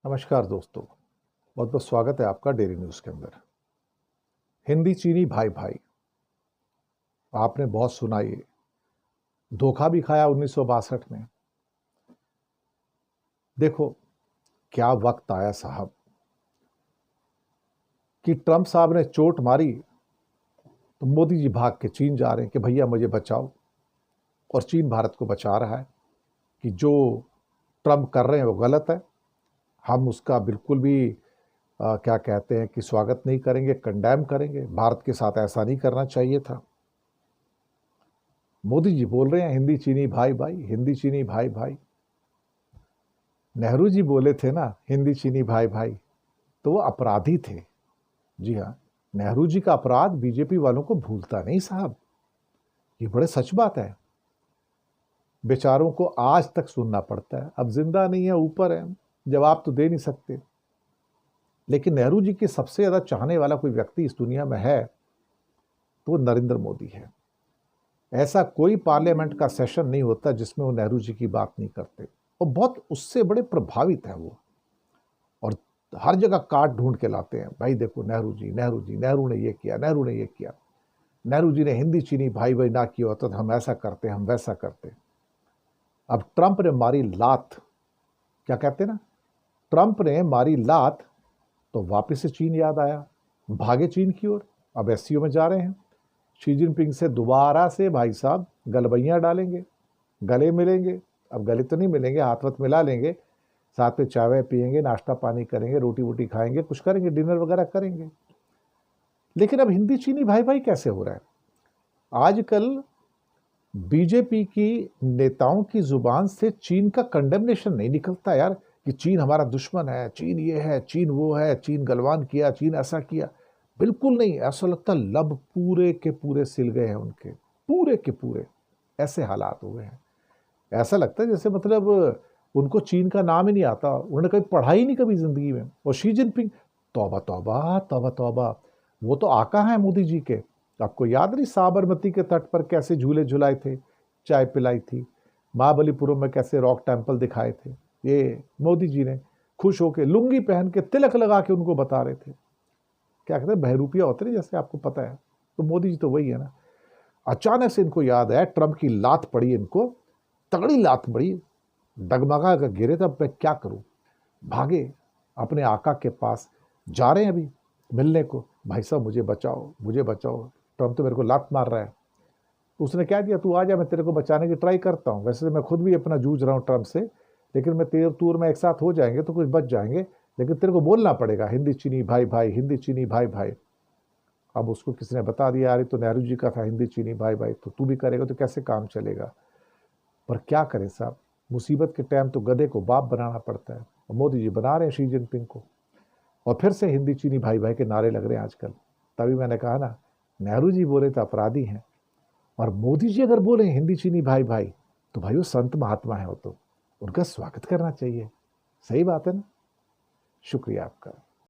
नमस्कार दोस्तों, बहुत बहुत स्वागत है आपका डेली न्यूज़ के अंदर। हिंदी चीनी भाई भाई, आपने बहुत सुना ये। धोखा भी खाया 1962 में। देखो क्या वक्त आया साहब कि ट्रंप साहब ने चोट मारी तो मोदी जी भाग के चीन जा रहे हैं कि भैया मुझे बचाओ। और चीन भारत को बचा रहा है कि जो ट्रंप कर रहे हैं वो गलत है। हम उसका बिल्कुल भी क्या कहते हैं कि स्वागत नहीं करेंगे, कंडेम करेंगे। भारत के साथ ऐसा नहीं करना चाहिए था। मोदी जी बोल रहे हैं हिंदी चीनी भाई भाई, हिंदी चीनी भाई भाई। नेहरू जी बोले थे ना हिंदी चीनी भाई भाई, तो वो अपराधी थे। जी हाँ, नेहरू जी का अपराध बीजेपी वालों को भूलता नहीं साहब। ये बड़े सच बात है। बेचारों को आज तक सुनना पड़ता है। अब जिंदा नहीं है, ऊपर है, जवाब तो दे नहीं सकते। लेकिन नेहरू जी के सबसे ज्यादा चाहने वाला कोई व्यक्ति इस दुनिया में है तो वो नरेंद्र मोदी है। ऐसा कोई पार्लियामेंट का सेशन नहीं होता जिसमें वो नेहरू जी की बात नहीं करते। और बहुत उससे बड़े प्रभावित है वो। और हर जगह काट ढूंढ के लाते हैं, भाई देखो नेहरू जी, नेहरू जी, नेहरू ने ये किया, नेहरू ने ये किया, नेहरू जी ने हिंदी चीनी भाई भाई ना किया होता तो हम ऐसा करते, हम वैसा करते। अब ट्रंप ने मारी लात, क्या कहते हैं ना, ट्रंप ने मारी लात तो वापस से चीन याद आया, भागे चीन की ओर। अब एससीओ में जा रहे हैं। शी जिनपिंग से दोबारा से भाई साहब गलबैयां डालेंगे, गले मिलेंगे। अब गले तो नहीं मिलेंगे, हाथ वथ मिला लेंगे, साथ में चाय वाय पियेंगे, नाश्ता पानी करेंगे, रोटी वोटी खाएंगे, कुछ करेंगे, डिनर वगैरह करेंगे। लेकिन अब हिंदी चीनी भाई भाई कैसे हो रहा है? आजकल बीजेपी की नेताओं की जुबान से चीन का कंडेमनेशन नहीं निकलता यार, कि चीन हमारा दुश्मन है, चीन ये है, चीन वो है, चीन गलवान किया, चीन ऐसा किया। बिल्कुल नहीं। ऐसा लगता लब पूरे के पूरे सिल गए हैं उनके, पूरे के पूरे। ऐसे हालात हुए हैं। ऐसा लगता है जैसे मतलब उनको चीन का नाम ही नहीं आता, उन्होंने कभी पढ़ा ही नहीं कभी जिंदगी में। और शी जिनपिंग, तौबा तौबा तौबा तौबा, वो तो आका है मोदी जी के। आपको याद नहीं साबरमती के तट पर कैसे झूले झुलाए थे, चाय पिलाई थी, महाबलीपुरम में कैसे रॉक टेम्पल दिखाए थे। ये मोदी जी ने खुश होकर लुंगी पहन के तिलक लगा के उनको बता रहे थे। क्या कहते हैं, बहरूपिया होते हैं जैसे, आपको पता है। तो मोदी जी तो वही है ना। अचानक से इनको याद आया, ट्रंप की लात पड़ी इनको, तगड़ी लात पड़ी, डगमगा कर गिरे। तब मैं क्या करूं, भागे अपने आका के पास, जा रहे हैं अभी मिलने को। भाई साहब मुझे बचाओ, मुझे बचाओ, ट्रंप तो मेरे को लात मार रहा है। तो उसने क्या दिया, तू आ जा, मैं तेरे को बचाने की ट्राई करता हूं। वैसे मैं खुद भी अपना जूझ रहा हूं ट्रंप से, लेकिन मैं तेरे तूर में एक साथ हो जाएंगे तो कुछ बच जाएंगे। लेकिन तेरे को बोलना पड़ेगा हिंदी चीनी भाई भाई, हिंदी चीनी भाई भाई। अब उसको किसी ने बता दिया, यार तो नेहरू जी का था हिंदी चीनी भाई भाई, तो तू भी करेगा तो कैसे काम चलेगा। पर क्या करें साहब, मुसीबत के टाइम तो गधे को बाप बनाना पड़ता है। और मोदी जी बना रहे हैं शी जिनपिंग को। और फिर से हिंदी चीनी भाई भाई के नारे लग रहे हैं आजकल। तभी मैंने कहा ना, नेहरू जी बोले तो अपराधी हैं, और मोदी जी अगर बोले हिंदी चीनी भाई भाई, तो भाई वो संत महात्मा है, वो तो उनका स्वागत करना चाहिए। सही बात है ना। शुक्रिया आपका।